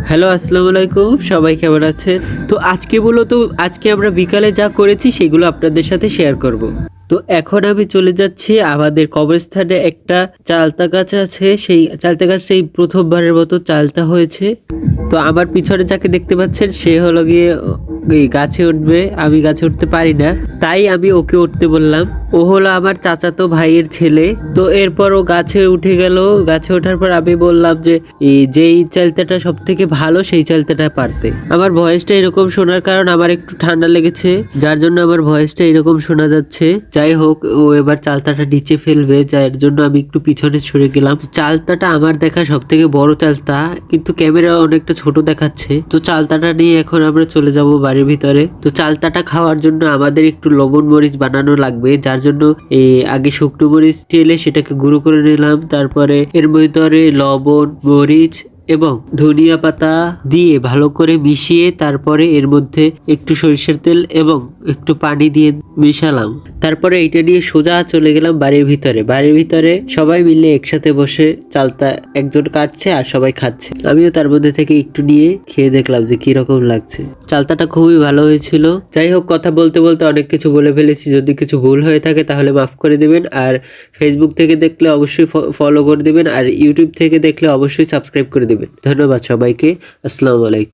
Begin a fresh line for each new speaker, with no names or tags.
Hello, আসসালামু আলাইকুম। সবাই কেমন আছেন? তো আজকে আমরা বিকালে যা করেছি সেগুলো আপনাদের সাথে শেয়ার করব। তো এখন আমি চলে যাচ্ছি আমাদের কবরস্থানে একটা চালতা গাছ আছে, সেই চালতা গাছে এই প্রথমবারের মতো চালতা হয়েছে। তো আমার পিছনে যাকে দেখতে পাচ্ছেন সে হলো গিয়ে এই গাছে উঠবে, আমি গাছে উঠতে পারি না, তাই আমি ওকে উঠতে বললাম। ও হলো আমার চাচাতো ভাইয়ের ছেলে। তো এরপর ও গাছে উঠে গেল। গাছে ওঠার পর আমি বললাম যে যেই চালতাটা সব থেকে ভালো সেই চালতাটা পারতে। আমার ভয়েসটা এরকম শোনার কারণ আমার একটু ঠান্ডা লেগেছে, যার জন্য আমার ভয়েসটা এরকম শোনা যাচ্ছে। যাই হোক, ও এবার চালতাটা নিচে ফেলবে, যার জন্য আমি একটু পিছনে সরে গেলাম। চালতাটা আমার দেখা সব থেকে বড় চালতা, কিন্তু ক্যামেরা অনেকটা ছোট দেখাচ্ছে। তো চালতাটা নিয়ে এখন আমরা চলে যাব বাড়ির ভিতরে। তো চালতাটা খাওয়ার জন্য আমাদের একটু লবণ মরিচ বানানো লাগবে, যার জন্য আগে শুকনো মরিচ ঢেলে সেটাকে গুঁড়ো করে নিলাম। তারপরে এর ভিতরে লবণ, মরিচ এবং ধনিয়া পাতা দিয়ে ভালো করে মিশিয়ে তারপরে এর মধ্যে একটু সরিষার তেল এবং একটু পানি দিয়ে মিশালাম। তারপরে এইটা নিয়ে সোজা চলে গেলাম বাড়ির ভিতরে। বাড়ির ভিতরে সবাই মিলে একসাথে বসে চালতা একজন কাটছে আর সবাই খাচ্ছে। আমিও তার মধ্যে থেকে একটু নিয়ে খেয়ে দেখলাম যে কিরকম লাগছে। চালতাটা খুবই ভালো হয়েছিল। যাই হোক, কথা বলতে বলতে অনেক কিছু বলে ফেলেছি। যদি কিছু ভুল হয়ে থাকে তাহলে মাফ করে দিবেন। আর ফেসবুক থেকে দেখলে অবশ্যই ফলো করে দিবেন, আর ইউটিউব থেকে দেখলে অবশ্যই সাবস্ক্রাইব করে দিবেন। ধন্যবাদ সবাইকে। আসসালামু আলাইকুম।